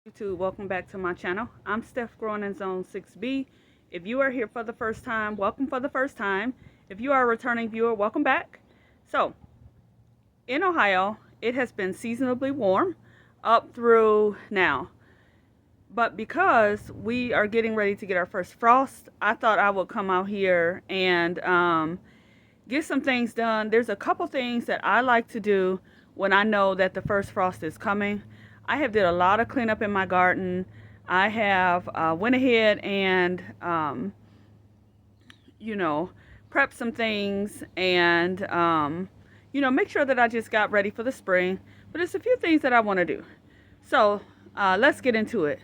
YouTube, welcome back to my channel. I'm Steph growing in zone 6B. If you are here for the first time, welcome for the first time. If you are a returning viewer, welcome back. So in Ohio, it has been seasonably warm up through now, but because we are getting ready to get our first frost, I thought I would come out here and get some things done. There's a couple things that I like to do when I know that the first frost is coming. I have did a lot of cleanup in my garden. I have went ahead and prep some things and make sure that I just got ready for the spring. But it's a few things that I want to do. So let's get into it.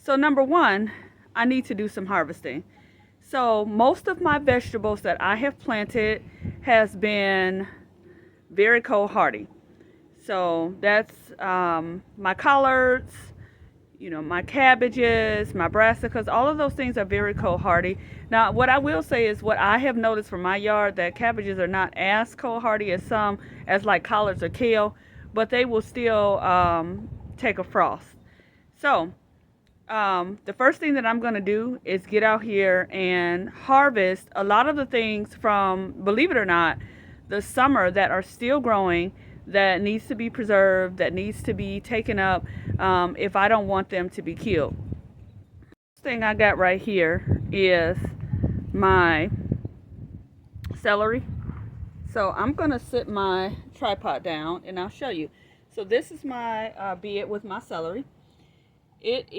So number one, I need to do some harvesting. So most of my vegetables that I have planted has been very cold hardy. So that's my collards, my cabbages, my brassicas, all of those things are very cold hardy. Now, what I will say is what I have noticed from my yard, that cabbages are not as cold hardy as some, as like collards or kale, but they will still take a frost. So the first thing that I'm going to do is get out here and harvest a lot of the things from, believe it or not, the summer that are still growing, that needs to be preserved, that needs to be taken up if I don't want them to be killed. First thing I got right here is my celery. So I'm going to sit my tripod down and I'll show you. So this is my bed with my celery. It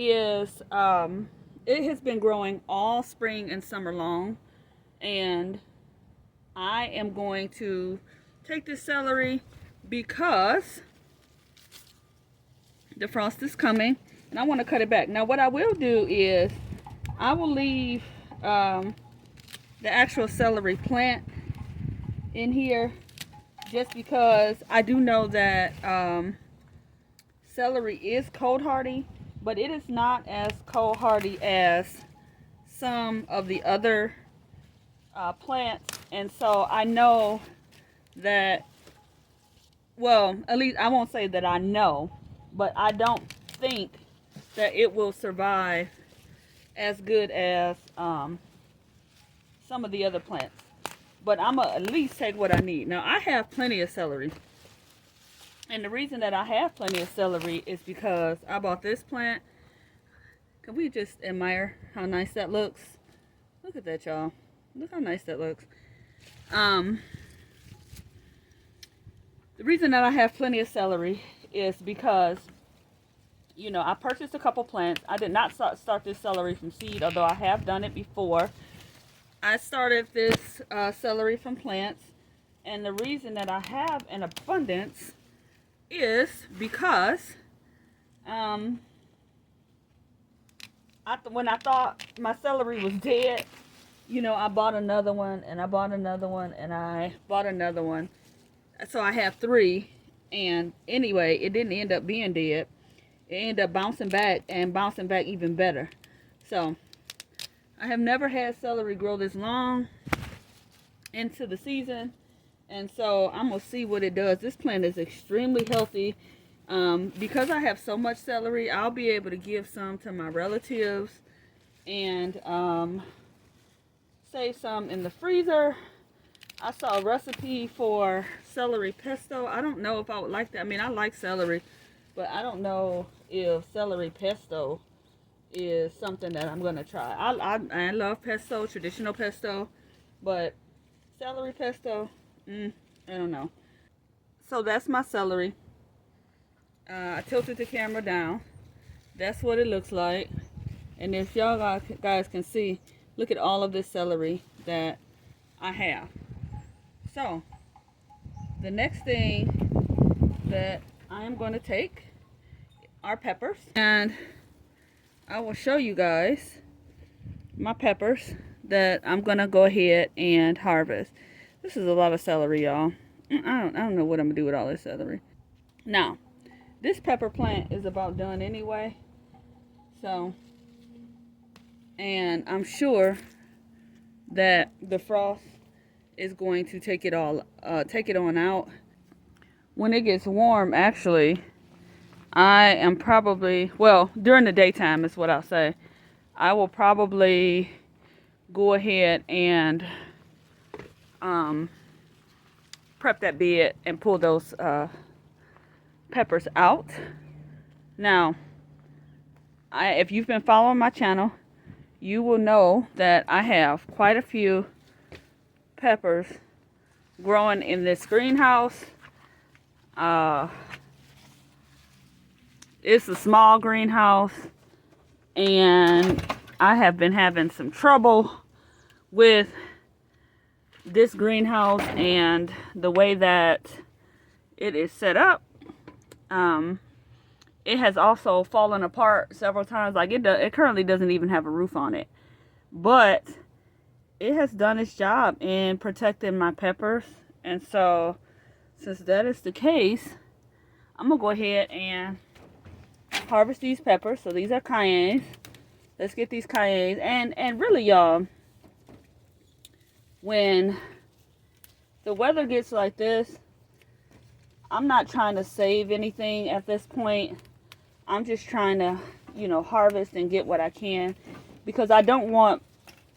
has been growing all spring and summer long, and I am going to take this celery because the frost is coming and I want to cut it back. Now what I will do is I will leave the actual celery plant in here, just because I do know that celery is cold hardy, but it is not as cold hardy as some of the other plants. And so I know that, well, at least I won't say that I know, but I don't think that it will survive as good as some of the other plants. But I'm gonna at least take what I need. Now I have plenty of celery. And the reason that I have plenty of celery is because I bought this plant. Can we just admire how nice that looks? Look at that, y'all. Look how nice that looks. The reason that I have plenty of celery is because, I purchased a couple plants. I did not start this celery from seed, although I have done it before. I started this celery from plants. And the reason that I have an abundance is because when I thought my celery was dead, I bought another one and I bought another one and I bought another one. So I have 3, and anyway, it didn't end up being dead. It ended up bouncing back and bouncing back even better. So I have never had celery grow this long into the season. And so I'm going to see what it does. This plant is extremely healthy. Because I have so much celery, I'll be able to give some to my relatives and save some in the freezer. I saw a recipe for celery pesto. I don't know if I would like that. I mean, I like celery, but I don't know if celery pesto is something that I'm going to try. I love pesto, traditional pesto, but celery pesto, I don't know. So that's my celery. I tilted the camera down. That's what it looks like. And if y'all guys can see, look at all of this celery that I have. So the next thing that I am going to take are peppers. And I will show you guys my peppers that I'm going to go ahead and harvest. This is a lot of celery, y'all. I don't know what I'm going to do with all this celery. Now, this pepper plant is about done anyway. So, and I'm sure that the frost is going to take it on out. When it gets warm, actually, I am probably, well, during the daytime is what I'll say. I will probably go ahead and prep that bed and pull those peppers out. Now, if you've been following my channel, you will know that I have quite a few peppers growing in this greenhouse. It's a small greenhouse, and I have been having some trouble with this greenhouse and the way that it is set up. It has also fallen apart several times. Like it currently doesn't even have a roof on it, but it has done its job in protecting my peppers. And so, since that is the case, I'm gonna go ahead and harvest these peppers. So these are cayennes. Let's get these cayennes. And really, y'all, when the weather gets like this, I'm not trying to save anything at this point. I'm just trying to, harvest and get what I can, because I don't want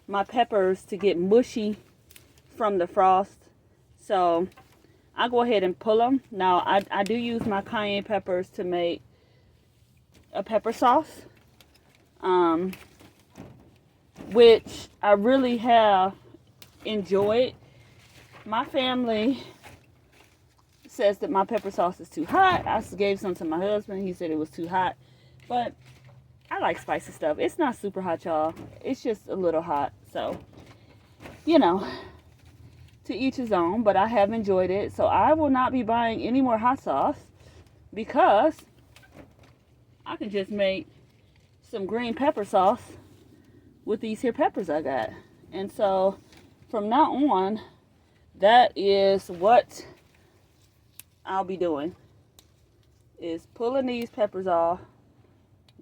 my peppers to get mushy from the frost. So I go ahead and pull them. Now I do use my cayenne peppers to make a pepper sauce, which I really have enjoyed. My family says that my pepper sauce is too hot. I gave some to my husband. He said it was too hot. But I like spicy stuff. It's not super hot, y'all. It's just a little hot. So, to each his own. But I have enjoyed it. So I will not be buying any more hot sauce, because I can just make some green pepper sauce with these here peppers I got. And so from now on, that is what I'll be doing, is pulling these peppers off,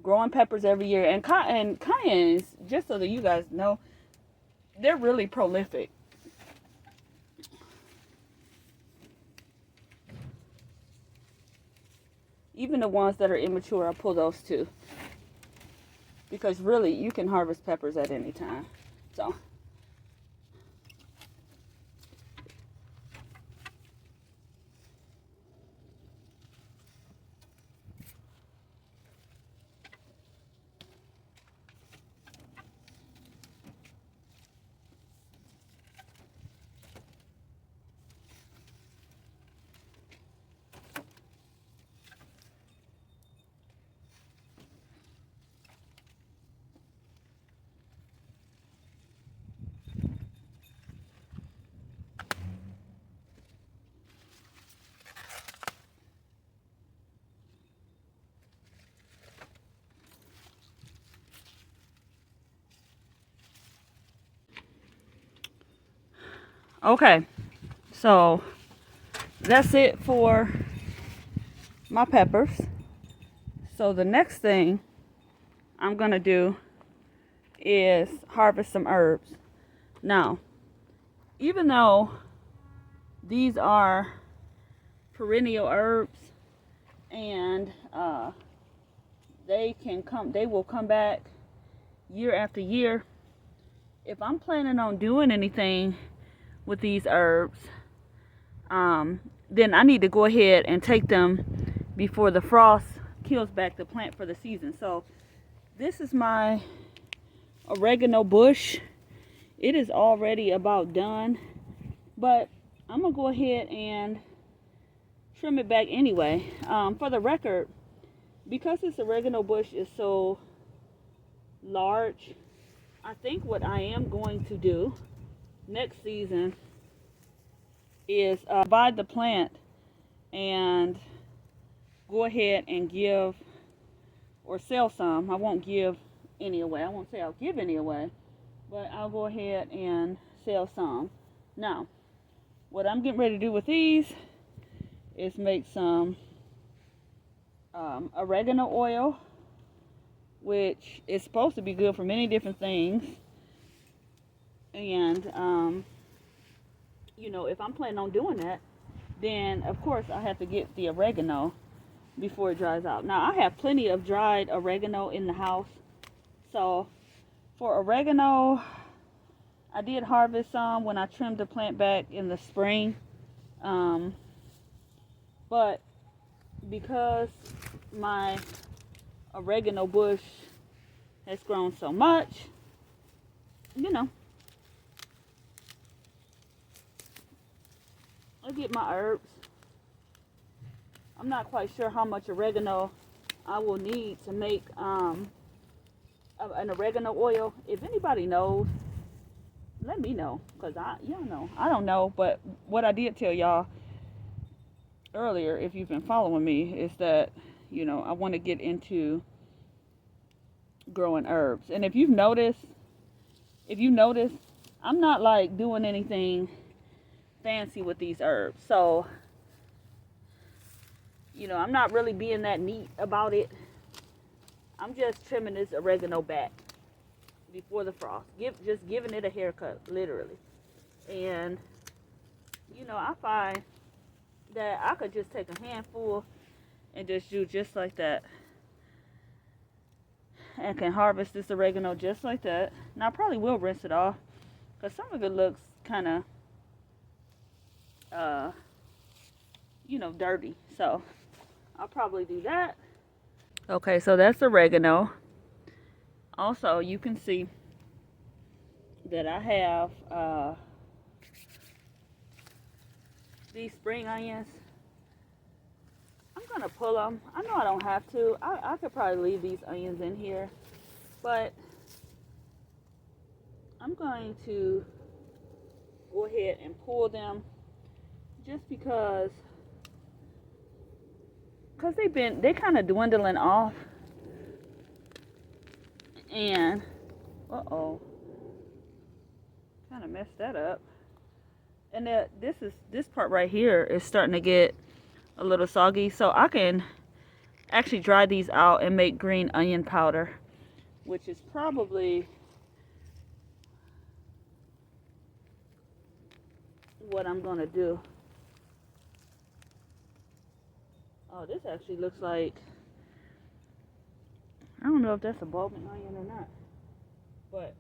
growing peppers every year. And cayennes, just so that you guys know, they're really prolific. Even the ones that are immature, I pull those too, because really you can harvest peppers at any time. So okay, so that's it for my peppers. So the next thing I'm gonna do is harvest some herbs. Now, even though these are perennial herbs, and they will come back year after year, if I'm planning on doing anything with these herbs, then I need to go ahead and take them before the frost kills back the plant for the season. So this is my oregano bush. It is already about done, but I'm gonna go ahead and trim it back anyway. For the record, because this oregano bush is so large, I think what I am going to do next season is divide the plant and go ahead and give or sell some. I won't give any away. I won't say I'll give any away, but I'll go ahead and sell some. Now, what I'm getting ready to do with these is make some oregano oil, which is supposed to be good for many different things. And if I'm planning on doing that, then of course I have to get the oregano. before it dries out. Now I have plenty of dried oregano in the house. So for oregano, I did harvest some when I trimmed the plant back in the spring. But because my oregano bush has grown so much, you know, I get my herbs. I'm not quite sure how much oregano I will need to make an oregano oil. If anybody knows, let me know, because I don't know. But what I did tell y'all earlier, if you've been following me, is that, I want to get into growing herbs. And if you notice, I'm not like doing anything fancy with these herbs. So, I'm not really being that neat about it. I'm just trimming this oregano back before the frost. Just giving it a haircut, literally. And, I find that I could just take a handful and just do just like that. And can harvest this oregano just like that. Now, I probably will rinse it off, because some of it looks kind of, dirty. So, I'll probably do that. Okay, so that's oregano. Also, you can see that I have these spring onions. I'm going to pull them. I know I don't have to. I could probably leave these onions in here. But I'm going to go ahead and pull them just because they kind of dwindling off. And kind of messed that up. And this part right here is starting to get a little soggy, so I can actually dry these out and make green onion powder, which is probably what I'm gonna do. Oh, this actually looks like, I don't know if that's a bulbing onion or not, but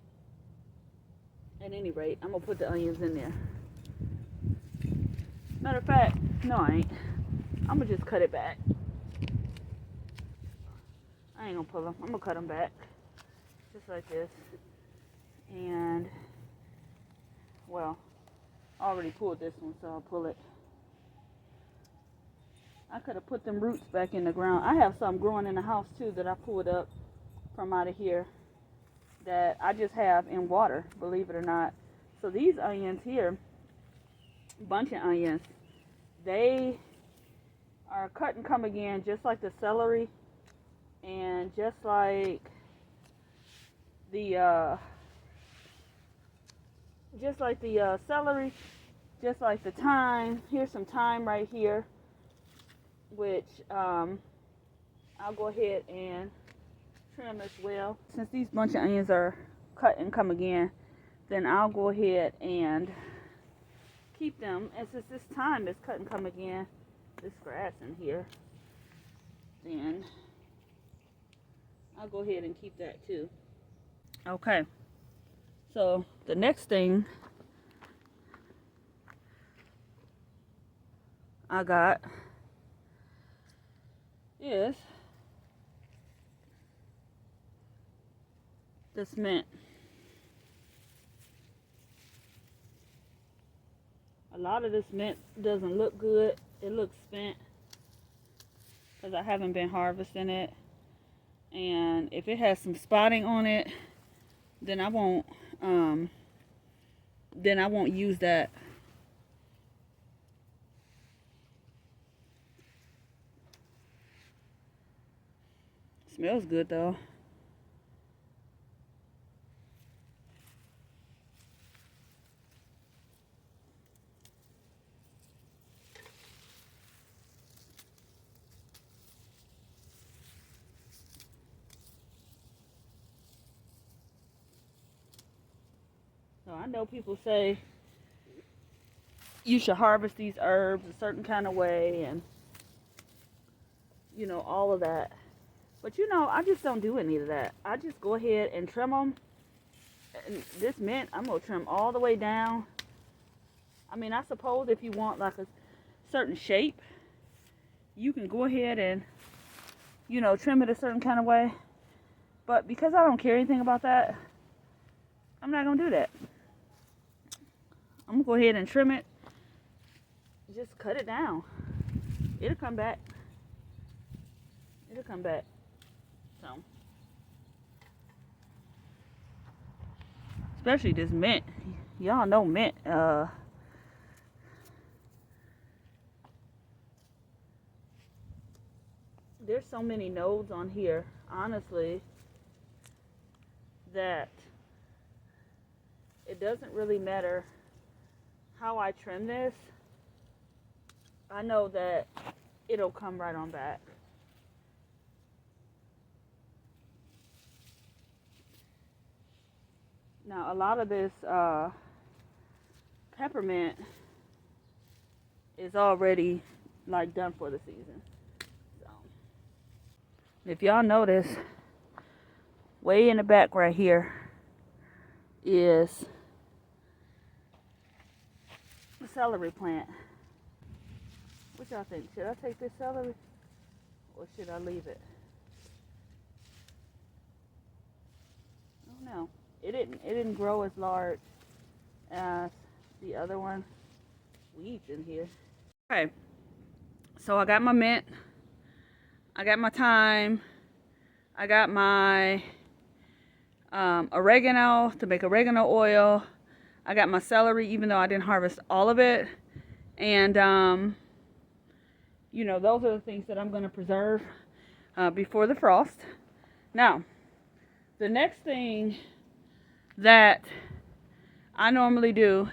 at any rate, I'm gonna put the onions in there. Matter of fact, no, I ain't. I'm gonna just cut it back. I ain't gonna pull them. I'm gonna cut them back, just like this. And, well, I already pulled this one, so I'll pull it. I could have put them roots back in the ground. I have some growing in the house too that I pulled up from out of here that I just have in water, believe it or not. So these onions here, bunch of onions, they are cut and come again, just like the celery, and just like the celery, just like the thyme. Here's some thyme right here, which I'll go ahead and trim as well. Since these bunch of onions are cut and come again, then I'll go ahead and keep them. And since this thyme is cut and come again, this grass in here, then I'll go ahead and keep that too. Okay, so the next thing I got is this mint. A lot of this mint doesn't look good. It looks spent because I haven't been harvesting it. And if it has some spotting on it, then I won't use that. Smells good though. So I know people say you should harvest these herbs a certain kind of way, and you know, all of that. But you know, I just don't do any of that. I just go ahead and trim them. And this mint, I'm going to trim all the way down. I mean, I suppose if you want like a certain shape, you can go ahead and, you know, trim it a certain kind of way. But because I don't care anything about that, I'm not going to do that. I'm going to go ahead and trim it. Just cut it down. It'll come back. It'll come back. So, especially this mint. Y'all know mint. There's so many nodes on here, honestly, that it doesn't really matter how I trim this. I know that it'll come right on back. Now, a lot of this peppermint is already like done for the season. So, if y'all notice, way in the back right here is the celery plant. What y'all think? Should I take this celery or should I leave it? I don't know. It didn't grow as large as the other one. Weeds in here. Okay, so I got my mint, I got my thyme, I got my oregano to make oregano oil. I got my celery, even though I didn't harvest all of it. And you know, those are the things that I'm going to preserve before the frost. Now, the next thing that I normally do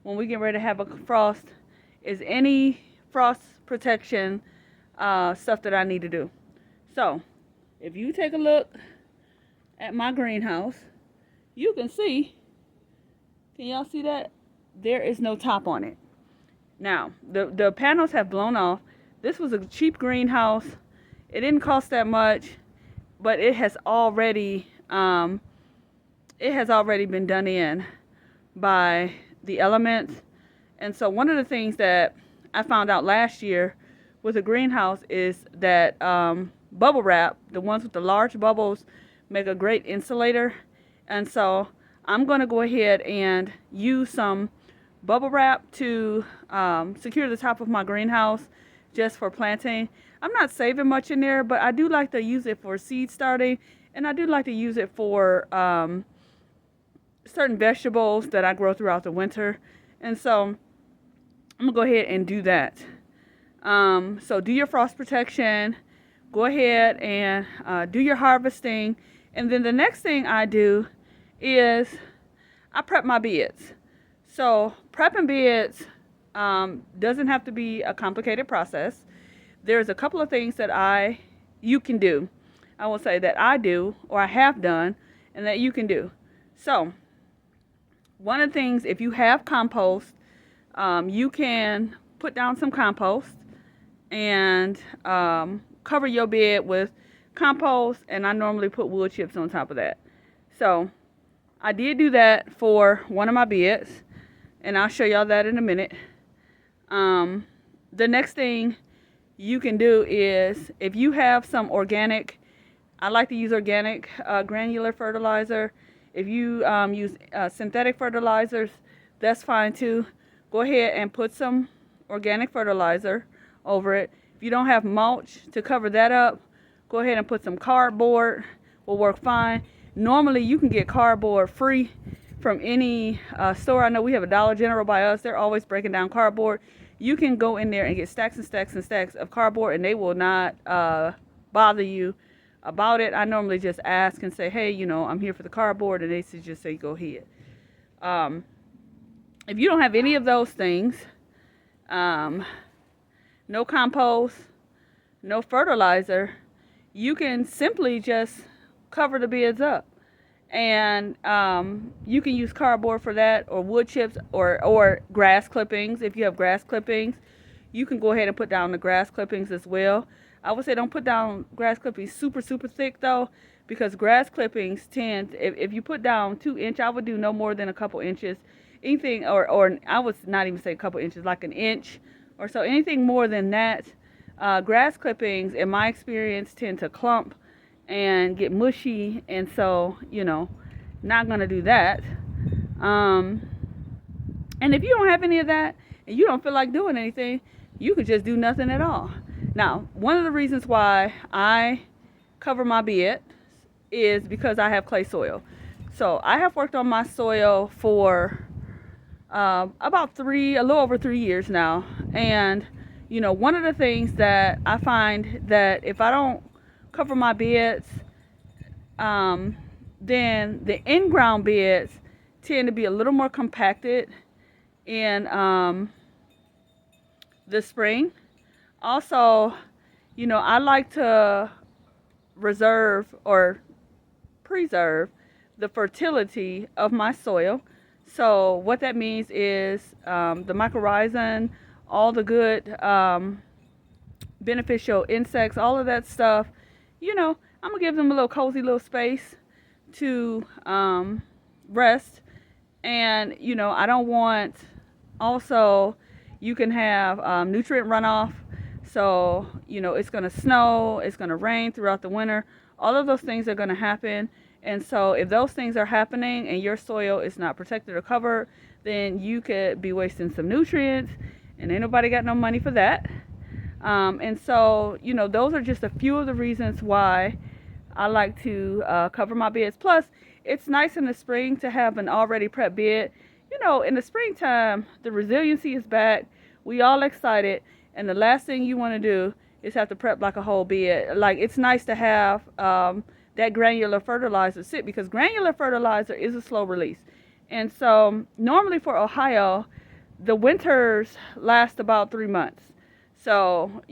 when we get ready to have a frost is any frost protection stuff that I need to do. So, if you take a look at my greenhouse, you can see, can y'all see that? There is no top on it. Now, the panels have blown off. This was a cheap greenhouse. It didn't cost that much, but it has already been done in by the elements. And so one of the things that I found out last year with a greenhouse is that bubble wrap, the ones with the large bubbles, make a great insulator. And so I'm going to go ahead and use some bubble wrap to secure the top of my greenhouse just for planting. I'm not saving much in there, but I do like to use it for seed starting, and I do like to use it for certain vegetables that I grow throughout the winter. And so I'm gonna go ahead and do that. So do your frost protection, go ahead and do your harvesting, and then the next thing I do is I prep my beds. So prepping beds doesn't have to be a complicated process. There's a couple of things that you can do. I will say that I do, or I have done, and that you can do. So one of the things, if you have compost, you can put down some compost and cover your bed with compost, and I normally put wood chips on top of that. So I did do that for one of my beds, and I'll show y'all that in a minute. The next thing you can do is, if you have some organic, I like to use organic granular fertilizer. If you use synthetic fertilizers, that's fine too. Go ahead and put some organic fertilizer over it. If you don't have mulch to cover that up, go ahead and put some cardboard, will work fine. Normally you can get cardboard free from any store. I know we have a Dollar General by us. They're always breaking down cardboard. You can go in there and get stacks and stacks and stacks of cardboard, and they will not bother you about it. I normally just ask and say, hey, you know, I'm here for the cardboard, and they just say go ahead. If you don't have any of those things, no compost, no fertilizer, you can simply just cover the beds up. And you can use cardboard for that, or wood chips, or grass clippings. If you have grass clippings, you can go ahead and put down the grass clippings as well. I would say don't put down grass clippings super, super thick though, because grass clippings tend, if you put down 2 inch, I would do no more than a couple inches. Anything, or I would not even say a couple inches, like an inch or so. Anything more than that, grass clippings, in my experience, tend to clump and get mushy, and so, not gonna do that. And if you don't have any of that and you don't feel like doing anything, you could just do nothing at all. Now, one of the reasons why I cover my bed is because I have clay soil. So I have worked on my soil for about a little over 3 years now. And, one of the things that I find that if I don't cover my beds, then the in-ground beds tend to be a little more compacted in the spring. Also, I like to reserve or preserve the fertility of my soil. So what that means is the mycorrhizin, all the good beneficial insects, all of that stuff, I'm gonna give them a little cozy little space to rest. And I don't want, also, you can have nutrient runoff. So it's going to snow, it's going to rain throughout the winter. All of those things are going to happen. And so if those things are happening and your soil is not protected or covered, then you could be wasting some nutrients, and ain't nobody got no money for that. And so those are just a few of the reasons why I like to cover my beds. Plus, it's nice in the spring to have an already prepped bed. In the springtime, the resiliency is back. We all excited, and the last thing you want to do is have to prep like a whole bed. Like, it's nice to have that granular fertilizer sit, because granular fertilizer is a slow release. And so normally for Ohio, the winters last about 3 months. So,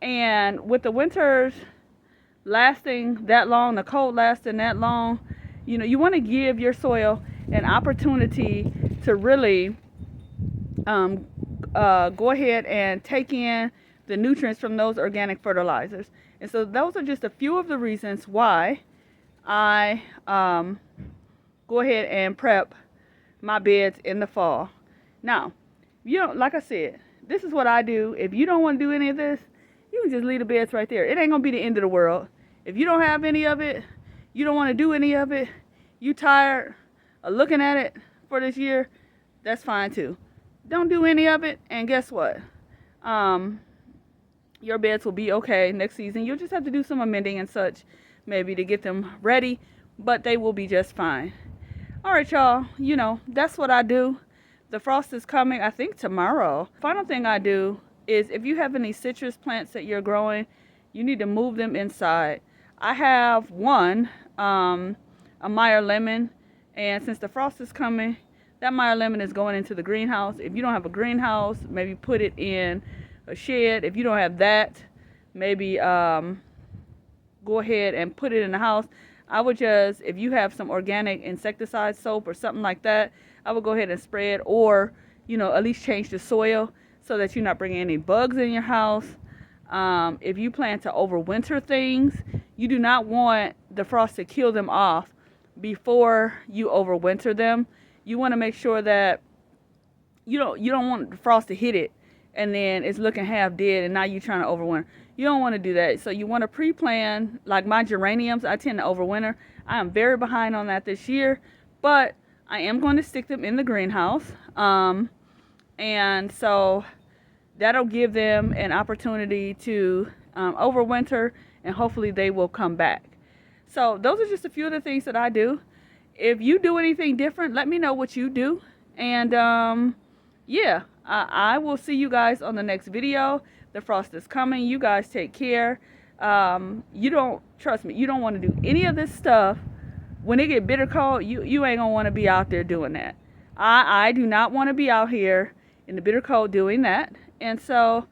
and with the winters lasting that long, the cold lasting that long, you want to give your soil an opportunity to really go ahead and take in the nutrients from those organic fertilizers. And so those are just a few of the reasons why I go ahead and prep my beds in the fall. Now, like I said, this is what I do. If you don't want to do any of this, you can just leave the beds right there. It ain't gonna be the end of the world. If you don't have any of it, you don't want to do any of it, you tired of looking at it for this year, that's fine too. Don't do any of it, and guess what? Your beds will be okay next season. You'll just have to do some amending and such, maybe, to get them ready, but they will be just fine. All right, y'all, that's what I do. The frost is coming, I think, tomorrow. Final thing I do is, if you have any citrus plants that you're growing, you need to move them inside. I have one, a Meyer lemon, and since the frost is coming, that Meyer lemon is going into the greenhouse. If you don't have a greenhouse, maybe put it in a shed. If you don't have that, maybe go ahead and put it in the house. I would just, if you have some organic insecticide soap or something like that, I would go ahead and spray it, or at least change the soil so that you're not bringing any bugs in your house. If you plan to overwinter things, you do not want the frost to kill them off before you overwinter them. You want to make sure that you don't want the frost to hit it and then it's looking half dead and now you're trying to overwinter. You don't want to do that. So you want to pre-plan. Like my geraniums, I tend to overwinter. I am very behind on that this year, but I am going to stick them in the greenhouse. And so that'll give them an opportunity to overwinter, and hopefully they will come back. So those are just a few of the things that I do. If you do anything different, let me know what you do. And yeah, I will see you guys on the next video. The frost is coming. You guys take care. Trust me, you don't want to do any of this stuff when it get bitter cold. You ain't gonna want to be out there doing that. I do not want to be out here in the bitter cold doing that. And so,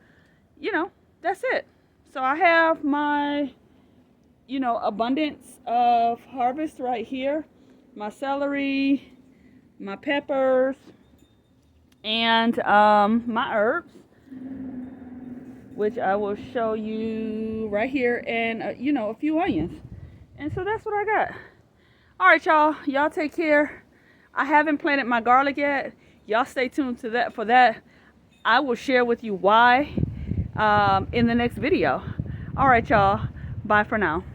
that's it. So I have my, abundance of harvest right here. My celery, my peppers, and my herbs. which I will show you right here, and you know, a few onions. And so that's what I got. All right, y'all. Y'all take care. I haven't planted my garlic yet. Y'all stay tuned to that for that. I will share with you why in the next video. All right, y'all. Bye for now.